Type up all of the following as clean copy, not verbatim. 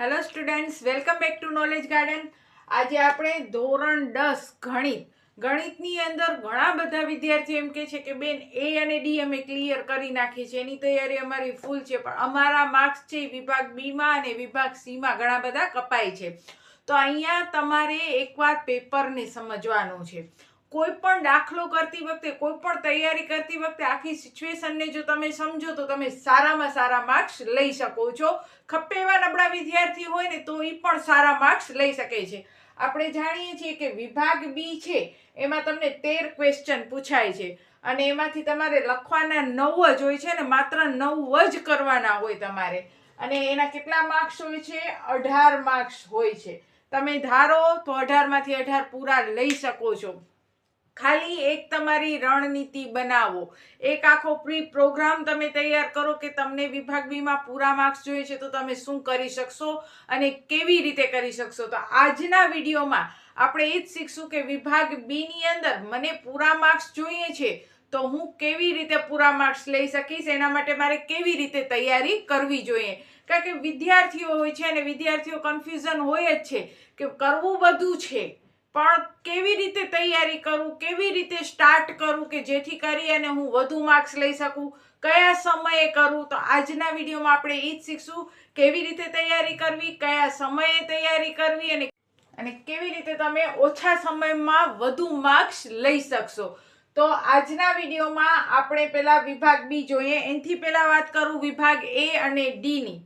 Hello students, welcome back to knowledge garden. આજે આપણે ધોરણ 10 ગણિતની અંદર ઘણા બધા વિદ્યાર્થીઓ એમ કહે છે કે બેન એ અને ડી અમે ક્લિયર કરી નાખી છે, એની તૈયારી અમારી ફૂલ છે, પણ અમારા માર્ક્સ છે વિભાગ બીમાં અને વિભાગ સીમાં ઘણા બધા કપાય છે. તો અહીંયા તમારે એકવાર પેપરને સમજવાનું છે. કોઈ પણ દાખલો કરતી વખતે, કોઈ પણ તૈયારી કરતી વખતે આખી સિચ્યુએશનને જો તમે સમજો તો તમે સારામાં સારા માર્ક્સ લઈ શકો છો. ખપ્પે એવા નબળા વિદ્યાર્થી હોય ને તો એ પણ સારા માર્ક્સ લઈ શકે છે. આપણે જાણીએ છીએ કે વિભાગ બી છે એમાં તમને 13 ક્વેશ્ચન પૂછાય છે અને એમાંથી તમારે લખવાના 9 જ હોય છે ને, માત્ર 9 જ કરવાના હોય તમારે. અને એના કેટલા માર્ક્સ હોય છે? 18 માર્ક્સ હોય છે. તમે ધારો તો 18 માંથી 18 પૂરા લઈ શકો છો. ખાલી એક તમારી રણનીતિ બનાવો, એક આખો પ્રી પ્રોગ્રામ તમે તૈયાર કરો કે તમને વિભાગ બીમાં પૂરા માર્ક્સ જોઈએ છે તો તમે શું કરી શકશો અને કેવી રીતે કરી શકશો. તો આજના વિડીયોમાં આપણે એ જ શીખશું કે વિભાગ બીની અંદર મને પૂરા માર્ક્સ જોઈએ છે તો હું કેવી રીતે પૂરા માર્ક્સ લઈ શકીશ, એના માટે મારે કેવી રીતે તૈયારી કરવી જોઈએ. કારણ કે વિદ્યાર્થીઓ હોય છે અને વિદ્યાર્થીઓ કન્ફ્યુઝન હોય જ છે કે કરવું બધું છે પણ કેવી રીતે તૈયારી કરું, કેવી રીતે સ્ટાર્ટ કરું કે જેથી કરી અને હું વધુ માર્ક્સ લઈ શકું, કયા સમયે કરું. તો આજના વિડીયોમાં આપણે એ જ શીખશું કેવી રીતે તૈયારી કરવી, કયા સમયે તૈયારી કરવી અને કેવી રીતે તમે ઓછા સમયમાં વધુ માર્ક્સ લઈ શકશો. તો આજના વિડીયોમાં આપણે પહેલા વિભાગ બી જોઈએ. એનાથી પહેલા વાત કરું વિભાગ એ અને ડી ની.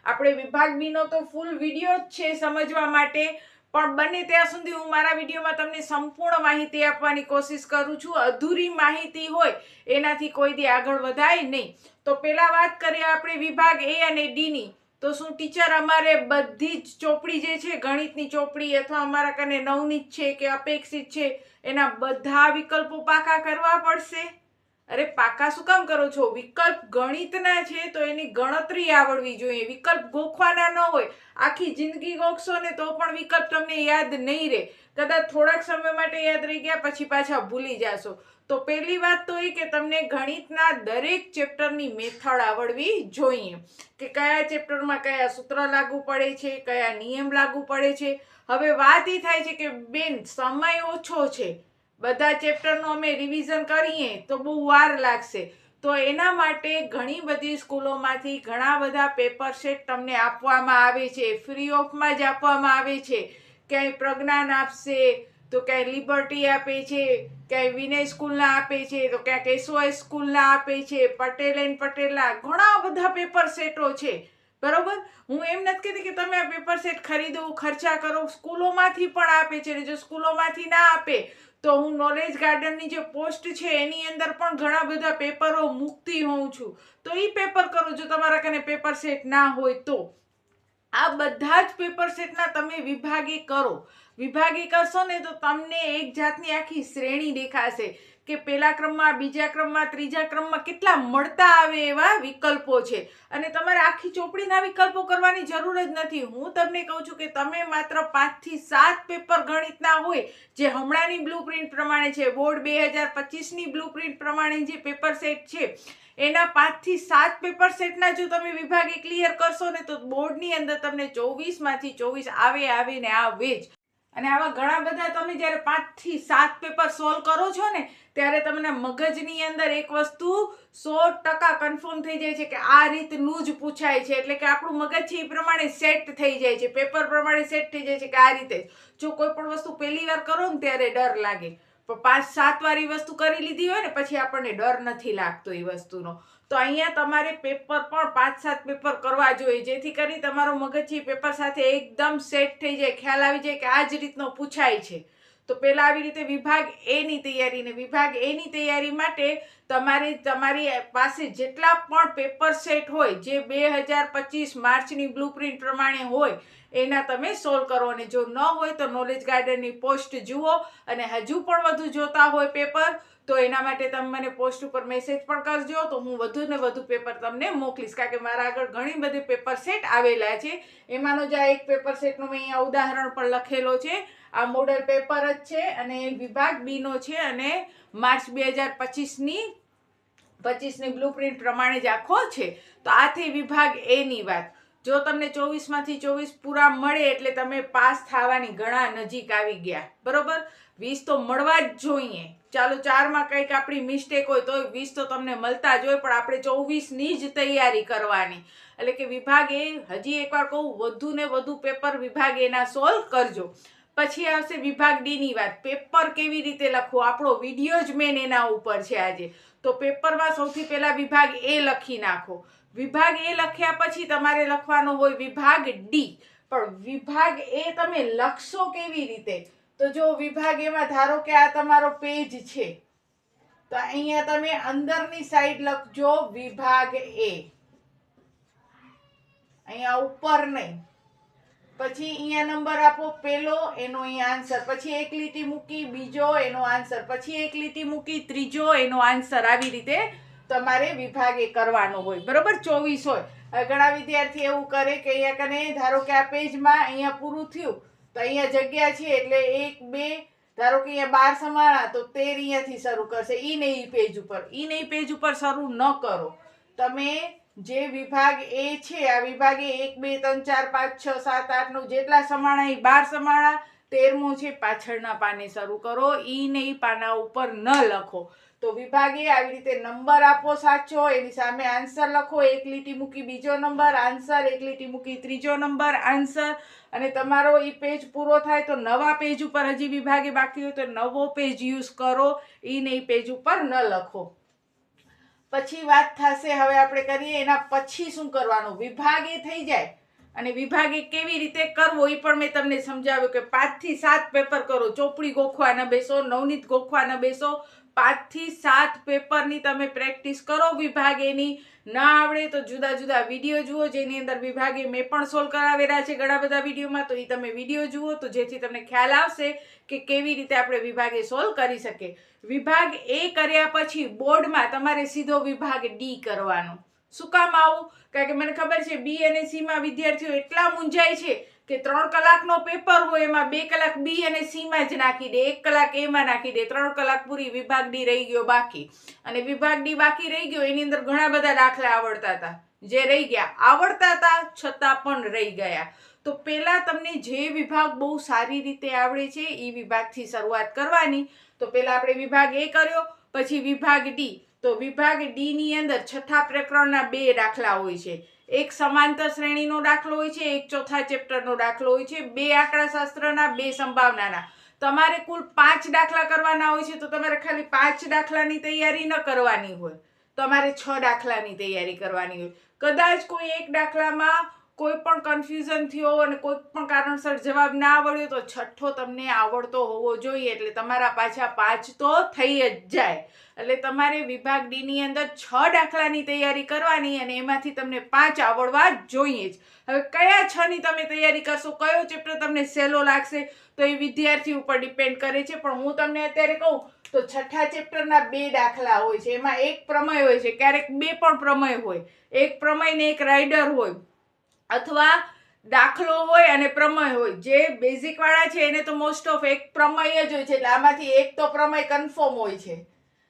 આપણે વિભાગ બી નો તો ફૂલ વિડીયો જ છે સમજવા માટે, પણ બને ત્યાં સુધી હું મારા વિડીયોમાં તમને સંપૂર્ણ માહિતી આપવાની કોશિશ કરું છું. અધૂરી માહિતી હોય એનાથી કોઈ દી આગળ વધાય નહીં. તો પહેલા વાત કરીએ આપણે વિભાગ એ અને ડી ની. તો શું ટીચર અમારે બધી જ ચોપડી જે છે ગણિતની ચોપડી અથવા અમારા કને નવનીત છે કે અપેક્ષિત છે એના બધા વિકલ્પો પાકા કરવા પડશે? અરે પાકા શું કામ કરો છો? વિકલ્પ ગણિતના છે તો એની ગણતરી આવડવી જોઈએ. વિકલ્પ ગોખવાના ન હોય. આખી જિંદગી ગોખશો ને તો પણ વિકલ્પ તમને યાદ નહીં રહે. કદાચ થોડાક સમય માટે યાદ રહી ગયા પછી પાછા ભૂલી જાશો. તો પહેલી વાત તો એ કે તમને ગણિતના દરેક ચેપ્ટરની મેથડ આવડવી જોઈએ કે કયા ચેપ્ટરમાં કયા સૂત્ર લાગુ પડે છે, કયા નિયમ લાગુ પડે છે. હવે વાત એ થાય છે કે બેન સમય ઓછો છે, બધા ચેપ્ટરનું અમે રિવિઝન કરીએ તો બહુ વાર લાગશે. તો એના માટે ઘણી બધી સ્કૂલોમાંથી ઘણા બધા પેપર સેટ તમને આપવામાં આવે છે, ફ્રી ઓફમાં જ આપવામાં આવે છે. ક્યાંય પ્રજ્ઞાન આપશે તો ક્યાંય લિબર્ટી આપે છે, ક્યાંય વિનય સ્કૂલના આપે છે, તો ક્યાંક એસઓએસ સ્કૂલના આપે છે, પટેલ એન્ડ પટેલના ઘણા બધા પેપર સેટો છે. બરોબર, હું એમ નથી કહેતી કે તમે આ પેપર સેટ ખરીદો, ખર્ચા કરો. સ્કૂલોમાંથી પણ આપે છે અને જો સ્કૂલોમાંથી ના આપે તો હું નોલેજ ગાર્ડનની જે પોસ્ટ છે એની અંદર પણ ઘણા બધા પેપરો મૂકતી હોઉં છું. તો એ પેપર કરો જો તમારા કને પેપર સેટ ના હોય તો. આ બધા જ પેપર સેટના તમે વિભાગી કરો. વિભાગી કરશો ને તો તમને એક જાતની આખી શ્રેણી દેખાશે કે પહેલા ક્રમમાં, બીજા ક્રમમાં, ત્રીજા ક્રમમાં કેટલા મળતા આવે એવા વિકલ્પો છે. અને તમારે આખી ચોપડીના વિકલ્પો કરવાની જરૂર જ નથી. હું તમને કહું છું કે તમે માત્ર 5 થી 7 પેપર ગણિતના હોય જે હમણાંની બ્લુપ્રિન્ટ પ્રમાણે છે, બોર્ડ 2025ની બ્લુપ્રિન્ટ પ્રમાણે જે પેપર સેટ છે એના 5 થી 7 પેપર સેટના જો તમે વિભાગે ક્લિયર કરશો ને તો બોર્ડની અંદર તમને 24 માંથી 24 આવે ને આવે જ. અને આવા ઘણા બધા તમે જ્યારે 5 થી 7 પેપર સોલ્વ કરો છો ને ત્યારે તમને મગજની અંદર એક વસ્તુ 100% કન્ફર્મ થઈ જાય છે કે આ રીતનું જ પૂછાય છે. એટલે કે આપણું મગજ છે એ પ્રમાણે સેટ થઈ જાય છે, પેપર પ્રમાણે સેટ થઈ જાય છે કે આ રીતે. જો કોઈ પણ વસ્તુ પહેલી વાર કરો ને ત્યારે ડર લાગે, પણ 5-7 વાર એ વસ્તુ કરી લીધી હોય ને પછી આપણને ડર નથી લાગતો એ વસ્તુનો. તો અહીંયા તમારે પેપર પણ 5-7 પેપર કરવા જોઈએ જેથી કરી તમારો મગજ છે પેપર સાથે એકદમ સેટ થઈ જાય, ખ્યાલ આવી જાય કે આ જ રીતનો પૂછાય છે. તો પહેલા આવી રીતે વિભાગ એ ની તૈયારી, ને વિભાગ એ ની તૈયારી માટે તમારી પાસે જેટલા પણ પેપર સેટ હોય જે 2025 માર્ચની બ્લુપ્રિન્ટ પ્રમાણે હોય એના તમે સોલ્વ કરો. અને જો ન હોય તો નોલેજ ગાર્ડનની પોસ્ટ જુઓ અને હજુ પણ વધુ જોતા હોય પેપર તો એના માટે તમે મને પોસ્ટ ઉપર મેસેજ પણ કરજો તો હું વધુ ને વધુ પેપર તમને મોકલીશ. કારણ કે મારા આગળ ઘણી બધી પેપર સેટ આવેલા છે. એમાંનો જ આ એક પેપર સેટનું મેં અહીંયા ઉદાહરણ પણ લખેલો છે. આ મોડલ પેપર જ છે અને વિભાગ બી નો છે અને માર્ચ 2025ની બ્લુપ્રિન્ટ પ્રમાણે જ આખો છે. તો આ થઈ વિભાગ એ ની વાત. જો તમને 24માંથી 24 પૂરા મળે એટલે તમે પાસ થવાની ઘણા નજીક આવી ગયા, બરોબર. 20 તો મળવા જ જોઈએ. ચાલો 4માં કંઈક આપણી મિસ્ટેક હોય તો 20 તો તમને મળતા જ હોય, પણ આપણે 24ની જ તૈયારી કરવાની. એટલે કે વિભાગ એ, હજી એકવાર કહું, વધુ ને વધુ પેપર વિભાગ એના સોલ્વ કરજો. પછી આવશે વિભાગ ડી ની વાત. પેપર કેવી રીતે લખવું, આપણો વિડીયો જ મેન એના ઉપર છે આજે. તો પેપરમાં સૌથી પહેલા વિભાગ એ લખી નાખો. વિભાગ એ લખ્યા પછી તમારે લખવાનો હોય વિભાગ ડી. પણ વિભાગ એ તમે લખશો કેવી રીતે? તો જો વિભાગ એમાં ધારો કે આ તમારો પેજ છે, તો અહીંયા તમે અંદરની સાઈડ લખજો વિભાગ એ, અહીંયા ઉપર નહીં. પછી અહીંયા નંબર આપો, પેલો એનો અહીંયા આન્સર, પછી એક લીટી મૂકી બીજો એનો આન્સર, પછી એક લીટી મૂકી ત્રીજો એનો આન્સર. આવી રીતે તમારે વિભાગ એ કરવાનો હોય, બરોબર. 24 હોય. હવે ઘણા વિદ્યાર્થી એવું કરે કે અહીંયા કને ધારો કે આ પેજમાં અહીંયા પૂરું થયું, તો અહીંયા જગ્યા છે એટલે 1 2, ધારો કે અહીંયા 12 સમાણા તો 13 અહીંયાથી શરૂ કરશે. ઈ ને ઈ પેજ ઉપર, ઈ ને ઈ પેજ ઉપર શરૂ ન કરો. તમે જે વિભાગ એ છે, આ વિભાગે 1 2 3 4 5 6 7 8 9 જેટલા સમાણા એ 12 સમાણા, 13મો છે પાછળના પાને શરૂ કરો. ઈ ને ઈ પાના ઉપર ન લખો. તો વિભાગે આવી રીતે નંબર આપો સાચો, એની સામે આન્સર લખો, એક લીટી મૂકી બીજો નંબર આન્સર, એક લીટી મૂકી ત્રીજો નંબર આન્સર. અને તમારો ઈ પેજ પૂરો થાય તો નવા પેજ ઉપર હજી વિભાગે બાકી હોય તો નવો પેજ યુઝ કરો. ઈ ને ઈ પેજ ઉપર ન લખો. પછી વાત થશે, હવે આપણે કરીએ એના પછી શું કરવાનું. વિભાગ એ થઈ જાય અને વિભાગ એ કેવી રીતે કરવો એ પણ મેં તમને સમજાવ્યું કે 5 થી 7 પેપર કરો. ચોપડી ગોખવા ન બેસો, નવનીત ગોખવા ન બેસો. 5 થી 7 પેપરની તમે પ્રેક્ટિસ કરો. વિભાગ એની ના આવડે તો જુદા જુદા વિડીયો જુઓ, જેની અંદર વિભાગે મેં પણ સોલ્વ કરાવેલા છે ઘણા બધા વિડીયોમાં. તો એ તમે વિડીયો જુઓ તો જેથી તમને ખ્યાલ આવશે કે કેવી રીતે આપણે વિભાગે સોલ્વ કરી શકીએ. વિભાગ એ કર્યા પછી બોર્ડમાં તમારે સીધો વિભાગ ડી કરવાનો. શું કામ આવું? કારણ કે મને ખબર છે બી અને સી માં વિદ્યાર્થીઓ એટલા મૂંઝાય છે કે 3 કલાકનો પેપર હોય એમાં 2 કલાક બી અને સી માં જ નાખી દે, 1 કલાક એમાં નાખી દે, 3 કલાક પૂરી વિભાગ ડી રહી ગયો બાકી. અને વિભાગ ડી બાકી રહી ગયો એની અંદર ઘણા બધા દાખલા આવડતા હતા, જે રહી ગયા. આવડતા હતા છતાં પણ રહી ગયા. તો પહેલા તમને જે વિભાગ બહુ સારી રીતે આવડે છે એ વિભાગથી શરૂઆત કરવાની. તો પહેલા આપણે વિભાગ એ કર્યો, પછી વિભાગ ડી. તો વિભાગ ડી ની અંદર છઠ્ઠા પ્રકરણના 2 દાખલા હોય છે. એક સમાંતર શ્રેણીનો દાખલો હોય છે, એક ચોથા ચેપ્ટરનો દાખલો હોય છે, 2 આંકડાશાસ્ત્રના, 2 સંભાવનાના. તમારે કુલ 5 દાખલા કરવાના હોય છે. તો તમારે ખાલી 5 દાખલાની તૈયારી ન કરવાની હોય, તમારે 6 દાખલાની તૈયારી કરવાની હોય. કદાચ કોઈ એક દાખલામાં કોઈ પણ કન્ફ્યુઝન થયો અને કોઈ પણ કારણસર જવાબ ના આવડ્યો તો છઠ્ઠો તમને આવડતો હોવો જોઈએ. એટલે તમારા પાછા 5 તો થઈ જ જાય. એટલે તમારે વિભાગ ડી ની અંદર 6 દાખલાની તૈયારી કરવાની અને એમાંથી તમને 5 આવડવા જોઈએ જ. હવે કયા 6 ની તમે તૈયારી કરશો, કયો ચેપ્ટર તમને સહેલો લાગશે તો એ વિદ્યાર્થી ઉપર ડિપેન્ડ કરે છે. પણ હું તમને અત્યારે કહું તો છઠ્ઠા ચેપ્ટરના 2 દાખલા હોય છે, એમાં એક પ્રમેય હોય છે, ક્યારેક 2 પણ પ્રમેય હોય, એક પ્રમેય ને એક રાઇડર હોય, અથવા દાખલો હોય અને પ્રમેય હોય. જે બેઝિક વાળા છે એને તો મોસ્ટ ઓફ એક પ્રમેય જ હોય છે, એટલે આમાંથી એક તો પ્રમેય કન્ફર્મ હોય છે.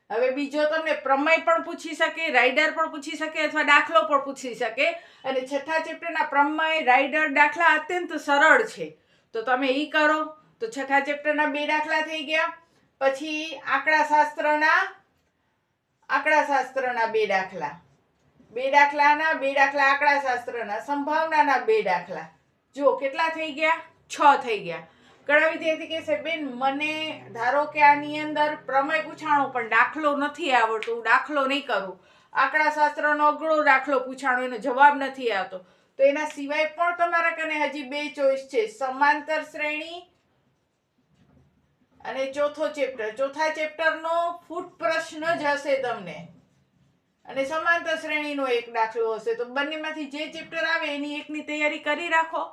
હવે બીજો તમને પ્રમેય પણ પૂછી શકે, રાઇડર પણ પૂછી શકે અથવા દાખલો પણ પૂછી શકે. અને છઠ્ઠા ચેપ્ટરના પ્રમેય, રાઇડર, દાખલા અત્યંત સરળ છે. તો તમે ઈ કરો. તો છઠ્ઠા ચેપ્ટરના 2 દાખલા થઈ ગયા. પછી આંકડાશાસ્ત્રના 2 દાખલા, 2 દાખલા આંકડાશાસ્ત્રના, સંભાવનાના 2 દાખલા. જો કેટલા થઈ ગયા? 6 થઈ ગયા. ઘણા વિદ્યાર્થી કહેશે બેન મને ધારો કે આની અંદર પ્રમેય પૂછાણો પણ દાખલો નથી આવડતો, હું દાખલો નહીં કરું. આંકડાશાસ્ત્રનો અઘરો દાખલો પૂછાણો, એનો જવાબ નથી આવતો. તો એના સિવાય પણ તમારા કને હજી 2 ચોઈસ છે, સમાંતર શ્રેણી અને ચોથો ચેપ્ટર. ચોથા ચેપ્ટરનો ફૂટ પ્રશ્ન જ હશે તમને, અને સમાંતર શ્રેણીનો એક દાખલો હશે. તો બંનેમાંથી જે ચેપ્ટર આવે એની એકની તૈયારી કરી રાખો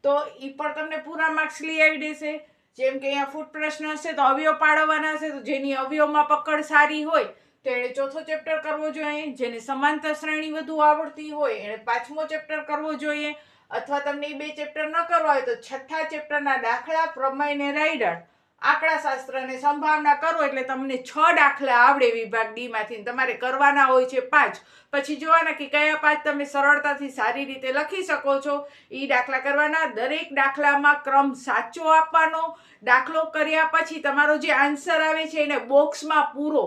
તો એ પણ તમને પૂરા માર્ક્સ લઈ આવી દેશે. જેમ કે અહીંયા ફૂટ પ્રશ્ન હશે તો અવયવ પાડવાના હશે, તો જેની અવયવમાં પકડ સારી હોય તો એણે ચોથો ચેપ્ટર કરવો જોઈએ. જેને સમાંતર શ્રેણી વધુ આવડતી હોય એણે 5મો ચેપ્ટર કરવો જોઈએ. અથવા તમને એ 2 ચેપ્ટર ન કરવા હોય તો છઠ્ઠા ચેપ્ટરના દાખલા, પ્રમેય ને રાઇડર આંકડાશાસ્ત્ર અને સંભાવના કરો એટલે તમને 6 દાખલા આવડે વિભાગ ડી માંથી. તમારે કરવાના હોય છે 5. પછી જોવાના કે કયા 5 તમે સરળતાથી સારી રીતે લખી શકો છો. એ દાખલા કરવાના. દરેક દાખલામાં ક્રમ સાચો આપવાનો. દાખલો કર્યા પછી તમારો જે આન્સર આવે છે એને બોક્સમાં પૂરો,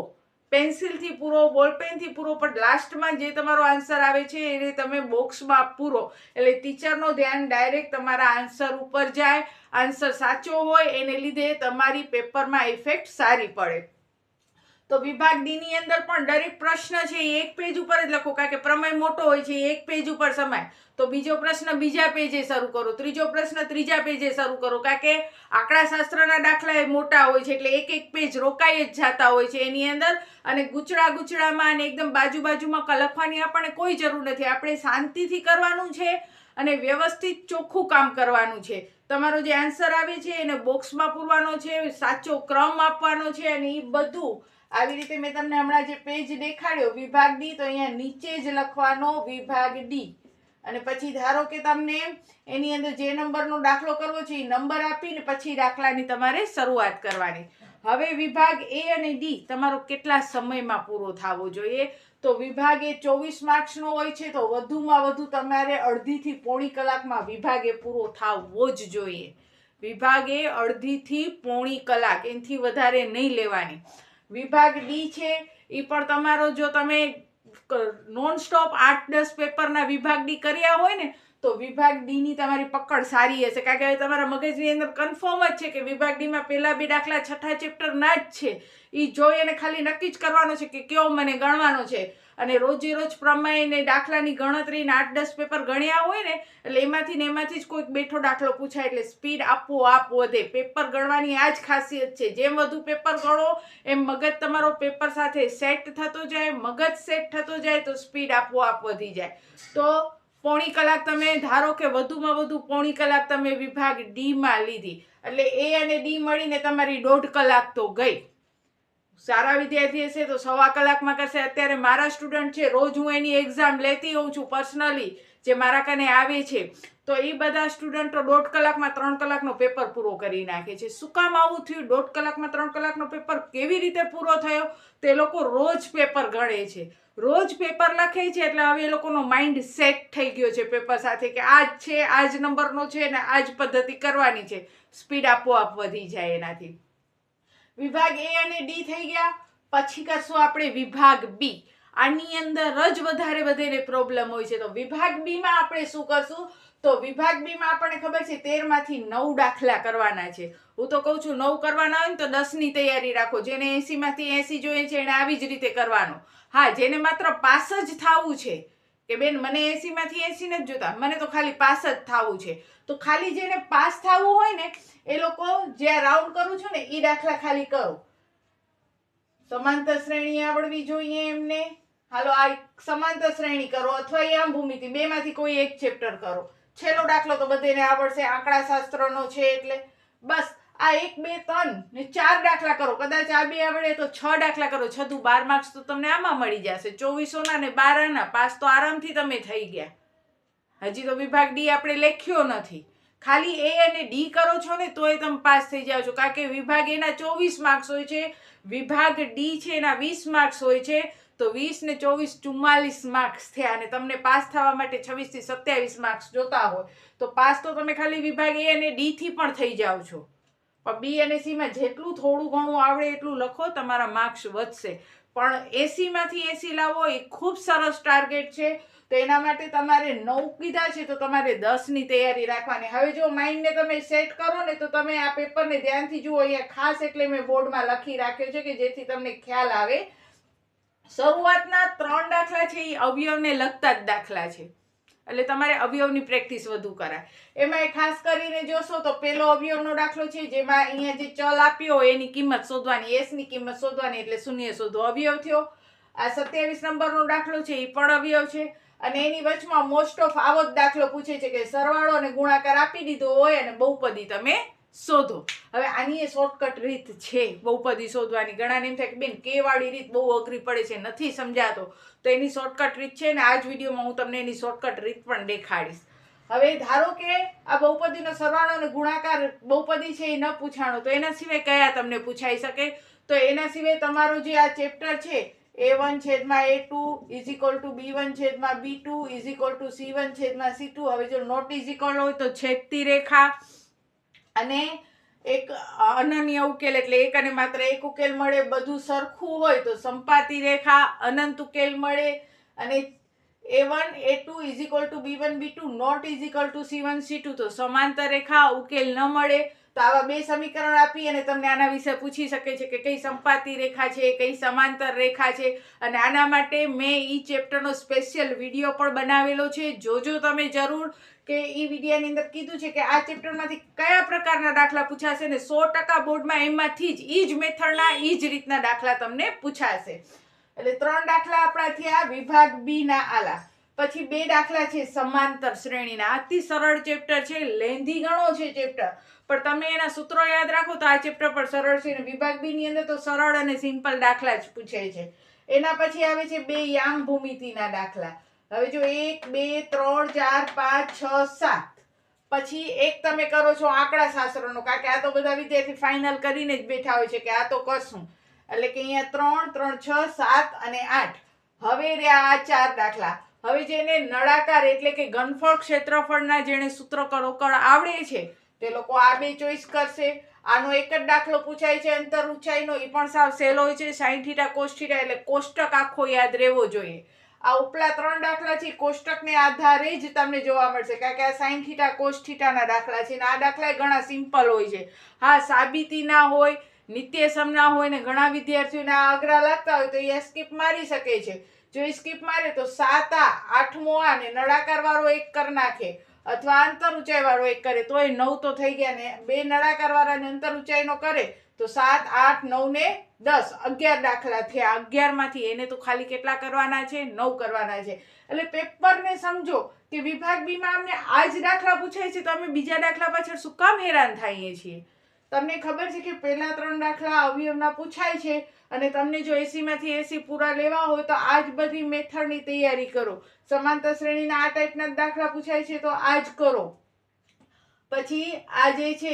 પેન્સિલથી પૂરો, બોલપેનથી પૂરો, પણ લાસ્ટમાં જે તમારો આન્સર આવે છે એને તમે બોક્સમાં પૂરો. એટલે ટીચરનું ધ્યાન ડાયરેક્ટ તમારા આન્સર ઉપર જાય. આન્સર સાચો હોય એને લીધે તમારી પેપરમાં ઇફેક્ટ સારી પડે. તો વિભાગ ડી ની અંદર પણ દરેક પ્રશ્ન છે એ એક પેજ ઉપર જ લખો, કારણ કે પ્રમેય મોટો હોય છે, એક પેજ ઉપર સમાય. તો બીજો પ્રશ્ન બીજા પેજે શરૂ કરો, ત્રીજો પ્રશ્ન ત્રીજા પેજે શરૂ કરો, કારણ કે આંકડાશાસ્ત્રના દાખલા એ મોટા હોય છે એટલે એક એક પેજ રોકાઈ જ જતા હોય છે એની અંદર. અને ગુચડામાં અને એકદમ બાજુમાં લખવાની આપણને કોઈ જરૂર નથી. આપણે શાંતિથી કરવાનું છે અને વ્યવસ્થિત ચોખ્ખું કામ કરવાનું છે. તમારો જે આન્સર આવે છે એને બોક્સમાં પૂરવાનો છે, સાચો ક્રમ આપવાનો છે, અને એ બધું આવી રીતે મેં તમને હમણાં જે પેજ દેખાડ્યો વિભાગ ડી, તો અહીંયા નીચે જ લખવાનો વિભાગ ડી. અને પછી ધારો કે તમને એની અંદર જે નંબરનો દાખલો કરવો છે એ નંબર આપીને પછી દાખલાની તમારે શરૂઆત કરવાની. હવે વિભાગ એ અને ડી તમારો કેટલા સમયમાં પૂરો થવો જોઈએ? તો વિભાગ એ 24 માર્ક્સનો હોય છે, તો વધુમાં વધુ તમારે અડધીથી પોણી કલાકમાં વિભાગ એ પૂરો થવો જ જોઈએ. વિભાગ એ અડધીથી પોણી કલાક, એનાથી વધારે નહીં લેવાની. વિભાગ ડી છે એ પણ તમારો, જો તમે નોન સ્ટોપ 8-10 પેપરના વિભાગ ડી કર્યા હોય ને તો વિભાગ ડી ની તમારી પકડ સારી હશે, કારણ કે તમારા મગજની અંદર કન્ફર્મ જ છે કે વિભાગ ડી માં પહેલા 2 દાખલા 6થા ચેપ્ટર ના જ છે. એ જોઈ અને ખાલી નક્કી જ કરવાનો છે કે કયો મને ગણવાનો છે. અને રોજે રોજ પ્રમેય ને દાખલાની ગણતરીને 8-10 પેપર ગણ્યા હોય ને એટલે એમાંથી જ કોઈક બેઠો દાખલો પૂછાય એટલે સ્પીડ આપોઆપ વધે. પેપર ગણવાની આ જ ખાસિયત છે. જેમ વધુ પેપર ગણો એમ મગજ તમારો પેપર સાથે સેટ થતો જાય. મગજ સેટ થતો જાય તો સ્પીડ આપોઆપ વધી જાય. તો પોણી કલાક તમે ધારો કે વધુમાં વધુ પોણી કલાક તમે વિભાગ ડી માં લીધી એટલે એ અને ડી મળીને તમારી 1.5 કલાક તો ગઈ. સારા વિદ્યાર્થી હશે તો 1.25 કલાકમાં કરશે. અત્યારે મારા સ્ટુડન્ટ છે, રોજ હું એની એક્ઝામ લેતી હોઉં છું પર્સનલી, જે મારા કને આવે છે, તો એ બધા સ્ટુડન્ટો 1.5 કલાકમાં 3 કલાકનો પેપર પૂરો કરી નાખે છે. શું કામ આવું થયું? 1.5 કલાકમાં 3 કલાકનો પેપર કેવી રીતે પૂરો થયો? તે લોકો રોજ પેપર ગણે છે, રોજ પેપર લખે છે, એટલે હવે એ લોકોનો માઇન્ડ સેટ થઈ ગયો છે પેપર સાથે કે આ જ છે, આ જ નંબરનો છે અને આ જ પદ્ધતિ કરવાની છે. સ્પીડ આપોઆપ વધી જાય એનાથી. વિભાગ એ અને ડી થઈ ગયા. પછી કરશું આપણે વિભાગ બી. આની અંદર જ વધારે પ્રોબ્લેમ હોય છે. તો વિભાગ બી માં આપણે શું કરશું? તો વિભાગ બી માં આપણને ખબર છે 13 માંથી 9 દાખલા કરવાના છે. હું તો કહું છું 9 કરવાના હોય ને તો 10 ની તૈયારી રાખો. જેને 80 માંથી 80 જોઈએ છે એને આવી જ રીતે કરવાનો. હા, જેને માત્ર પાસ જ થવું છે કે બેન મને 80 માંથી 80 નથી જોતા, મને તો ખાલી પાસ જ થવું છે, તો ખાલી જેને પાસ થવું હોય ને એ લોકો જે રાઉન્ડ કરું છું ને એ દાખલા ખાલી કરો. સમાંતર શ્રેણી આવડવી જોઈએ એમને. હાલો આ સમાંતર શ્રેણી કરો અથવા યામ ભૂમિતિ, 2 માંથી કોઈ એક ચેપ્ટર કરો. છેલ્લો દાખલો તો બધાને આવડશે, આંકડાશાસ્ત્રનો છે એટલે બસ આ 1, 2, 3 ને 4 દાખલા કરો. કદાચ આ 2 આવડે તો 6 દાખલા કરો. 6 દુ 12 માર્ક્સ તો તમને આમાં મળી જશે. 2400 ના ને 12 ના પાસ તો આરામથી તમે થઈ ગયા. હજી તો વિભાગ ડી આપણે લખ્યો નથી. ખાલી એ અને ડી કરો છો ને તોય તમે પાસ થઈ જાવ છો, કારણ કે વિભાગ એના 24 માર્ક્સ હોય છે, વિભાગ ડી છે એના 20 માર્ક્સ હોય છે. તો 20 ને 24 44 માર્ક્સ થયા અને તમને પાસ થવા માટે 26 થી 27 માર્ક્સ જોતા હોય તો પાસ તો તમે ખાલી વિભાગ એ અને ડી થી પણ થઈ જાવ છો. પણ બી અને સી માં જેટલું થોડું ઘણું આવડે એટલું લખો, તમારા માર્ક્સ વધશે. પણ 80 માંથી 80 લાવો એ ખૂબ સરસ ટાર્ગેટ છે. તો એના માટે તમારે 9 કીધા છે તો તમારે 10 ની તૈયારી રાખવાની. હવે જો માઇન્ડને તમે સેટ કરો ને તો તમે આ પેપરને ધ્યાનથી જુઓ. અહીંયા ખાસ એટલે મેં બોર્ડમાં લખી રાખ્યો છે કે જેથી તમને ખ્યાલ આવે. શરૂઆતના 3 દાખલા છે એ અવયવને લગતા જ દાખલા છે, એટલે તમારે અવયવની પ્રેક્ટિસ વધુ કરાય. એમાં ખાસ કરીને જોશો તો પેલો અવયવનો દાખલો છે જેમાં અહીંયા જે ચલ આપ્યો હોય એની કિંમત શોધવાની, એસ ની કિંમત શોધવાની એટલે શૂન્ય શોધો, અવયવ થયો. આ 27 નંબરનો દાખલો છે એ પણ અવયવ છે. અને એની વચમાં મોસ્ટ ઓફ આવો જ દાખલો પૂછે છે કે સરવાળો અને ગુણાકાર આપી દીધો હોય અને બહુપદી તમે શોધો. હવે આની એ શોર્ટકટ રીત છે બહુપદી શોધવાની. ઘણાને એમ થાય કે બેન કે વાળી રીત બહુ અઘરી પડે છે, નથી સમજાતો, તો એની શોર્ટકટ રીત છે ને આ જ વિડીયોમાં હું તમને એની શોર્ટકટ રીત પણ દેખાડીશ. હવે ધારો કે આ બહુપદીનો સરવાળો અને ગુણાકાર બહુપદી છે એ ન પૂછાણો, તો એના સિવાય કયા તમને પૂછાઈ શકે? તો એના સિવાય તમારું જે આ ચેપ્ટર છે A1 છેદમાં A2 is equal to B1 છેદમાં B2 is equal to C1 છેદમાં C2. હવે જો નોટ ઇઝ ઇક્વલ હોય તો છેદતી રેખા અને એક અનન્ય ઉકેલ એટલે એક અને માત્ર એક ઉકેલ મળે. બધું સરખું હોય તો સંપાતી રેખા, અનંત ઉકેલ મળે. અને A1 A2 is equal to B1 B2 not is equal to C1 C2 તો સમાંતર રેખા, ઉકેલ ન મળે. તો આવા બે સમીકરણ આપી અને તમને આના વિશે પૂછી શકે છે કે કઈ સંપાતી રેખા છે, કઈ સમાંતર રેખા છે. અને આના માટે મેં ઈ ચેપ્ટરનો સ્પેશિયલ વિડીયો પણ બનાવેલો છે, જોજો તમે જરૂર. કે ઈ વિડીયોની અંદર કીધું છે કે આ ચેપ્ટરમાંથી કયા પ્રકારના દાખલા પૂછાશે ને 100% બોર્ડમાં એમાંથી જ ઈ જ મેથડના ઈ જ રીતના દાખલા તમને પૂછાશે. એટલે 3 દાખલા આપણા થયા વિભાગ બી ના આલા. પછી 2 દાખલા છે સમાંતર શ્રેણીના. અતિ સરળ ચેપ્ટર છે, લેન્ધી ઘણો છે ચેપ્ટર, પણ તમે એના સૂત્રો યાદ રાખો તો આ ચેપ્ટર પર સરળ છે. વિભાગ બી ની અંદર તો સરળ અને સિમ્પલ દાખલા જ પૂછાય છે. એના પછી આવે છે 2 યામ ભૂમિતિના દાખલા. હવે જો 1 2 3 4 5 6 7 પછી એક તમે કરો છો આંકડા શાસ્ત્રનો, કારણ કે આ તો બધા વિદ્યાર્થી ફાઇનલ કરીને જ બેઠા હોય છે કે આ તો કરશું. એટલે કે અહીંયા 3 3 6 7 અને 8. હવે રહ્યા આ 4 દાખલા. હવે જેને નળાકાર એટલે કે ઘનફળ ક્ષેત્રફળના જેને સૂત્ર કરોકળ આવડે છે તે લોકો આ 2 ચોઈસ કરશે. આનો એક જ દાખલો પૂછાય છે અંતર ઊંચાઈનો, એ પણ સાવ સહેલો હોય છે, sin θ cos θ એટલે કોષ્ટક આખો યાદ રહેવો જોઈએ. આ ઉપલા 3 દાખલા છે કોષ્ટકને આધારે જ તમને જોવા મળશે, કારણ કે આ sin θ cos θ ના દાખલા છે. આ દાખલા ઘણા સિમ્પલ હોય છે. હા, સાબિતી ના હોય, નિત્યસમ ના હોય ને ઘણા વિદ્યાર્થીઓને આ અઘરા લાગતા હોય તો એ સ્કીપ મારી શકે છે. જો એ સ્કીપ મારે તો 7 આ 8મો આ ને નળાકાર વાળો એક કરી નાખે અથવા અંતર ઊંચાઈ વાળો એક કરે તો એ 9 તો થઈ ગયા ને. 2 નળાકાર વાળા ને અંતર ઊંચાઈનો કરે તો 7 8 9 ને 10 11 દાખલા થયા. 11 માંથી એને તો ખાલી કેટલા કરવાના છે? 9 કરવાના છે. એટલે પેપરને સમજો કે વિભાગ બી માં અમને આ જ દાખલા પૂછાય છે તો અમે બીજા દાખલા પાછળ શું કામ હેરાન થઈએ છીએ? તમને ખબર છે કે પહેલા 3 દાખલા અવયવના પૂછાય છે અને તમને જો 80 માંથી 80 પૂરા લેવા હોય તો આ જ બધી મેથડની તૈયારી કરો. સમાંતર શ્રેણીના આ ટાઈપના દાખલા પૂછાય છે તો આ જ કરો. પછી આ જે છે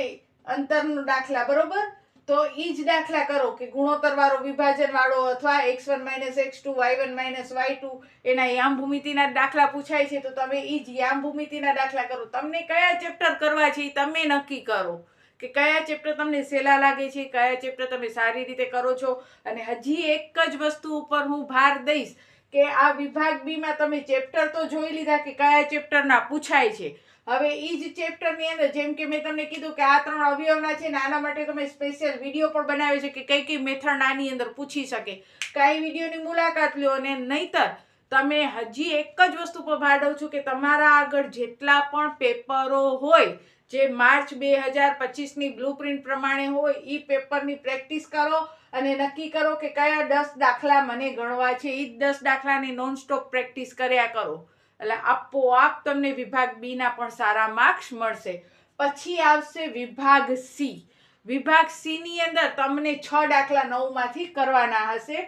અંતરનો દાખલા, બરોબર, તો ઈ જ દાખલા કરો કે ગુણોત્તર વાળો, વિભાજન વાળો અથવા x1 - x2 y1 - y2 એના યામ ભૂમિતિના દાખલા પૂછાય છે તો તમે ઈ જ યામ ભૂમિતિના દાખલા કરો. તમને કયા ચેપ્ટર કરવા છે એ તમે નક્કી કરો કે કયા ચેપ્ટર તમને સહેલા લાગે છે, કયા ચેપ્ટર તમે સારી રીતે કરો છો. અને હજી એક જ વસ્તુ ઉપર હું ભાર દઈશ કે આ વિભાગ બી માં તમે ચેપ્ટર તો જોઈ લીધા કે કયા ચેપ્ટરના પૂછાય છે. હવે ઈ જ ચેપ્ટરની અંદર જેમ કે મેં તમને કીધું કે આ 3 અવયવના છે ને આના માટે તમે સ્પેશિયલ વિડીયો પણ બનાવ્યો છે કે કઈ કઈ મેથડ આની અંદર પૂછી શકે. કઈ વિડીયોની મુલાકાત લ્યો. અને નહીતર તમે હજી એક જ વસ્તુ પર ભાર દઉં છું કે તમારા આગળ જેટલા પણ પેપરો હોય જે માર્ચ 2025ની બ્લુપ્રિન્ટ પ્રમાણે હોય એ પેપરની પ્રેક્ટિસ કરો અને નક્કી કરો કે કયા 10 દાખલા મને ગણવા છે. એ 10 દાખલાની નોનસ્ટોપ પ્રેક્ટિસ કર્યા કરો એટલે આપોઆપ તમને વિભાગ બી ના પણ સારા માર્ક્સ મળશે. પછી આવશે વિભાગ સી. વિભાગ સી ની અંદર તમને 6 દાખલા 9 માંથી કરવાના હશે.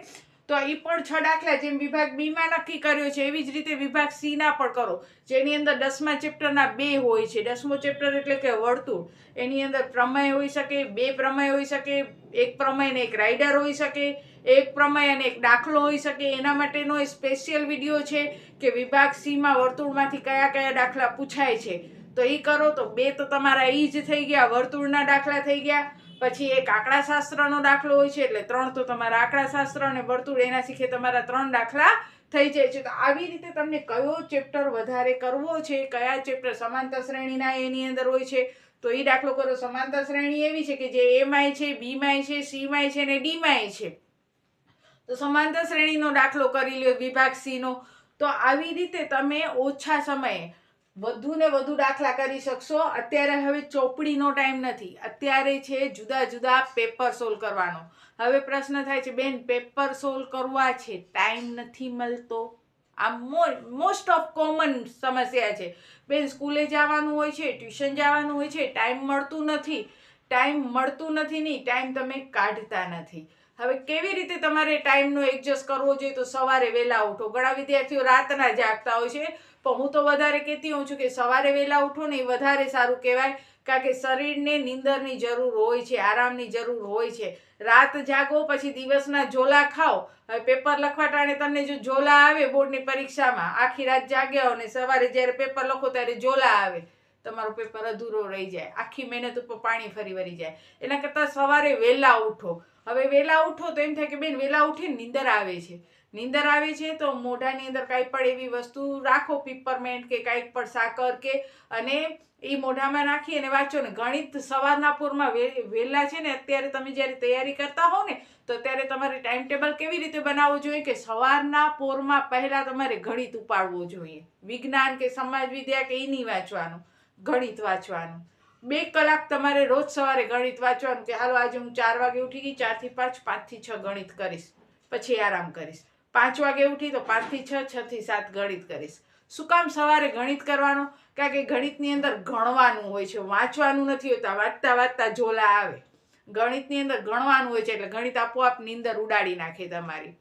તો એ પણ 6 દાખલા જેમ વિભાગ બી માં નક્કી કર્યો છે એવી જ રીતે વિભાગ સી ના પણ કરો, જેની અંદર 10મા ચેપ્ટરના 2 હોય છે. 10મો ચેપ્ટર એટલે કે વર્તુળ, એની અંદર પ્રમેય હોઈ શકે, 2 પ્રમેય હોઈ શકે, 1 પ્રમેય ને 1 રાઇડર હોઈ શકે, 1 પ્રમેય અને 1 દાખલો હોઈ શકે. એના માટેનો સ્પેશિયલ વિડીયો છે કે વિભાગ સી માં વર્તુળમાંથી કયા કયા દાખલા પૂછાય છે. તો એ કરો તો 2 તો તમારા ઈ જ થઈ ગયા, વર્તુળના દાખલા થઈ ગયા. પછી એક આંકડાશાસ્ત્રનો દાખલો હોય છે એટલે 3 તો તમારા આંકડાશાસ્ત્ર અને વર્તુળ એના શીખે તમારા 3 દાખલા થઈ જાય છે. તો આવી રીતે તમને કયો ચેપ્ટર વધારે કરવો છે, કયા ચેપ્ટર સમાંતર શ્રેણીના એની અંદર હોય છે તો એ દાખલો કરો. સમાંતર શ્રેણી એવી છે કે જે એ માય છે, બી માય છે, સી માય છે અને ડી માય છે. તો સમાંતર શ્રેણીનો દાખલો કરી લ્યો વિભાગ સી નો. તો આવી રીતે તમે ઓછા સમયે વધુ ને વધુ દાખલા કરી શકશો. અત્યારે હવે ચોપડીનો ટાઈમ નથી, અત્યારે છે જુદા જુદા પેપર સોલ્વ કરવાનો. હવે પ્રશ્ન થાય છે બેન પેપર સોલ્વ કરવા છે ટાઈમ નથી મળતો. આ મોસ્ટ ઓફ કોમન સમસ્યા છે બેન. સ્કૂલે જવાનું હોય છે, ટ્યુશન જવાનું હોય છે, ટાઈમ મળતું નથી. ટાઈમ મળતું નથી નહીં, ટાઈમ તમે કાઢતા નથી. હવે કેવી રીતે તમારે ટાઈમનો એડજસ્ટ કરવો જોઈએ? તો સવારે વહેલા ઉઠો. ઘણા વિદ્યાર્થીઓ રાતના જાગતા હોય છે પણ હું તો વધારે કહેતી હોઉં છું કે સવારે વહેલા ઉઠો ને એ વધારે સારું કહેવાય, કારણ કે શરીરને નીંદરની જરૂર હોય છે, આરામની જરૂર હોય છે. રાત જાગો પછી દિવસના ઝોલા ખાઓ. હવે પેપર લખવા ટાણે તમને જો ઝોલા આવે બોર્ડની પરીક્ષામાં, આખી રાત જાગ્યા અને સવારે જ્યારે પેપર લખો ત્યારે ઝોલા આવે, તમારું પેપર અધૂરો રહી જાય, આખી મહેનત ઉપર પાણી ફરી વળી જાય. એના કરતાં સવારે વહેલા ઉઠો. હવે વહેલા ઉઠો તો એમ થાય કે બેન વહેલા ઉઠીને નીંદર આવે છે. નીંદર આવે છે તો મોઢાની અંદર કાંઈ પણ એવી વસ્તુ રાખો, પીપરમેન્ટ કે કાંઈક પણ સાકર કે, અને એ મોઢામાં નાખી અને વાંચો ને. ગણિત સવારના પૂરમાં વહેલા છે ને, અત્યારે તમે જ્યારે તૈયારી કરતા હો ને તો ત્યારે તમારે ટાઈમ ટેબલ કેવી રીતે બનાવવું જોઈએ કે સવારના પોરમાં પહેલા તમારે ગણિત ઉપાડવું જોઈએ. વિજ્ઞાન કે સમાજ વિદ્યા કે એ નહીં વાંચવાનું, ગણિત વાંચવાનું. 2 કલાક તમારે રોજ સવારે ગણિત વાંચવાનું કે હાલો આજે હું 4 વાગે ઉઠી ગઈ, 4 થી 5, 5 થી 6 ગણિત કરીશ, પછી આરામ કરીશ. 5 વાગે ઉઠી તો 5 થી 6, 6 થી 7 ગણિત કરીશ. શું કામ સવારે ગણિત કરવાનું? કારણ કે ગણિતની અંદર ગણવાનું હોય છે, વાંચવાનું નથી હોતા. વાંચતા વાંચતા ઝોલા આવે. ગણિતની અંદર ગણવાનું હોય છે એટલે ગણિત આપોઆપ નીંદર ઉડાડી નાખે તમારી.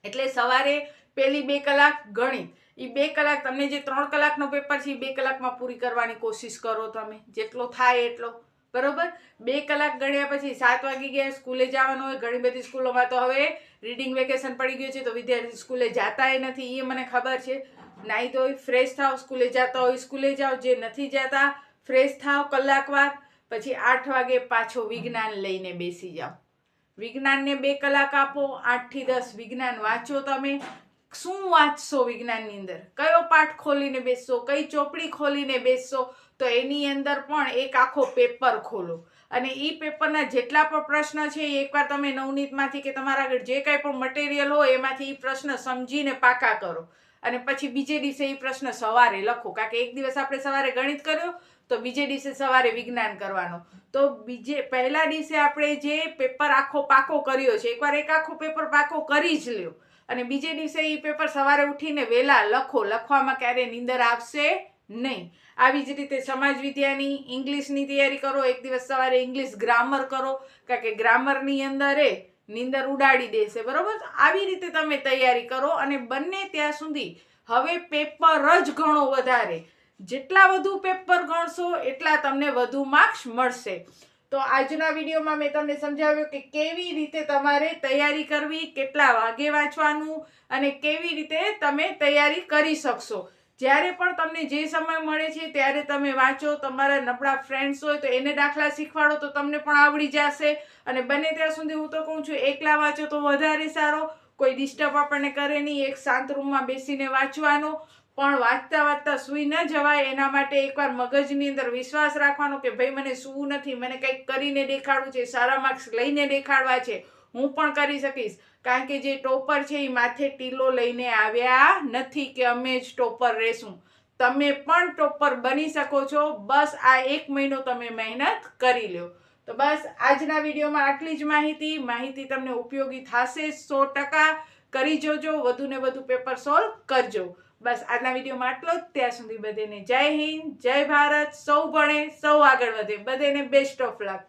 એટલે સવારે પહેલી 2 કલાક ગણિત. એ 2 કલાક તમને જે 3 કલાકનો પેપર છે એ 2 કલાકમાં પૂરી કરવાની કોશિશ કરો તમે, જેટલો થાય એટલો. બરોબર? 2 કલાક ગણ્યા પછી 7 વાગી ગયા, સ્કૂલે જવાનું હોય. ઘણી બધી સ્કૂલોમાં તો હવે રીડિંગ વેકેશન પડી ગયું છે તો વિદ્યાર્થી સ્કૂલે જતાય નથી, એ મને ખબર છે. નાહી ધોઈ ફ્રેશ થાવ, સ્કૂલે જતા હોય સ્કૂલે જાઓ, જે નથી જતા ફ્રેશ થાવ કલાકવાર. પછી 8 વાગે પાછો વિજ્ઞાન લઈને બેસી જાઓ. વિજ્ઞાનને 2 કલાક આપો. 8 થી 10 વિજ્ઞાન વાંચો તમે. શું વાંચશો વિજ્ઞાનની અંદર? કયો પાઠ ખોલીને બેસશો, કઈ ચોપડી ખોલીને બેસશો? તો એની અંદર પણ એક આખો પેપર ખોલો અને એ પેપરના જેટલા પણ પ્રશ્ન છે એ એકવાર તમે નવનીતમાંથી કે તમારા આગળ જે કાંઈ પણ મટીરિયલ હોય એમાંથી એ પ્રશ્ન સમજીને પાકા કરો અને પછી બીજે દિવસે એ પ્રશ્ન સવારે લખો. કારણ કે એક દિવસ આપણે સવારે ગણિત કર્યો તો બીજે દિવસે સવારે વિજ્ઞાન કરવાનો. તો પહેલા દિવસે આપણે જે પેપર આખો પાકો કર્યો છે, એકવાર એક આખો પેપર પાકો કરી જ લ્યો અને બીજે દિવસે એ પેપર સવારે ઉઠીને વહેલા લખો. લખવામાં ક્યારેય નીંદર આવશે નહીં. આવી જ રીતે સમાજ વિદ્યાની, ઇંગ્લિશની તૈયારી કરો. એક દિવસ સવારે ઇંગ્લિશ ગ્રામર કરો, કારણ કે ગ્રામરની અંદર નીંદર ઉડાડી દેશે. બરોબર? આવી રીતે તમે તૈયારી કરો અને બંને ત્યાં સુધી હવે પેપર જ ગણો વધારે. જેટલા વધુ પેપર ગણશો એટલા તમને વધુ માર્ક્સ મળશે. તો આજના વિડીયોમાં મેં તમને સમજાવ્યું કે કેવી રીતે તમારે તૈયારી કરવી, કેટલા વાગે વાંચવાનું અને કેવી રીતે તમે તૈયારી કરી શકશો. જ્યારે પણ તમને જે સમય મળે છે ત્યારે તમે વાંચો. તમારા નબળા ફ્રેન્ડ્સ હોય તો એને દાખલા શીખવાડો તો તમને પણ આવડી જશે. અને બને ત્યાં સુધી હું તો કહું છું એકલા વાંચો તો વધારે સારો. કોઈ ડિસ્ટર્બ આપણને કરે નહીં, એક શાંત રૂમમાં બેસીને વાંચવાનો. પણ વાંચતા વાંચતા સૂઈ ન જવાય એના માટે એકવાર મગજની અંદર વિશ્વાસ રાખવાનો કે ભાઈ મને સૂવું નથી, મને કંઈક કરીને દેખાડવું છે, સારા માર્ક્સ લઈને દેખાડવા છે, હું પણ કરી શકીશ. કારણ કે જે ટોપર છે એ માથે ટીલો લઈને આવ્યા નથી કે અમે જ ટોપર રહેશું. તમે પણ ટોપર બની શકો છો. બસ આ 1 મહિનો તમે મહેનત કરી લો. તો બસ આજના વિડીયોમાં આટલી જ માહિતી તમને ઉપયોગી થશે. 100% કરી જોજો. વધુ ને વધુ પેપર સોલ્વ કરજો. બસ આજના વિડીયોમાં આટલો જ. ત્યાં સુધી બધાને જય હિન્દ, જય ભારત. સૌ ભણે, સૌ આગળ વધે. બધાને બેસ્ટ ઓફ લક.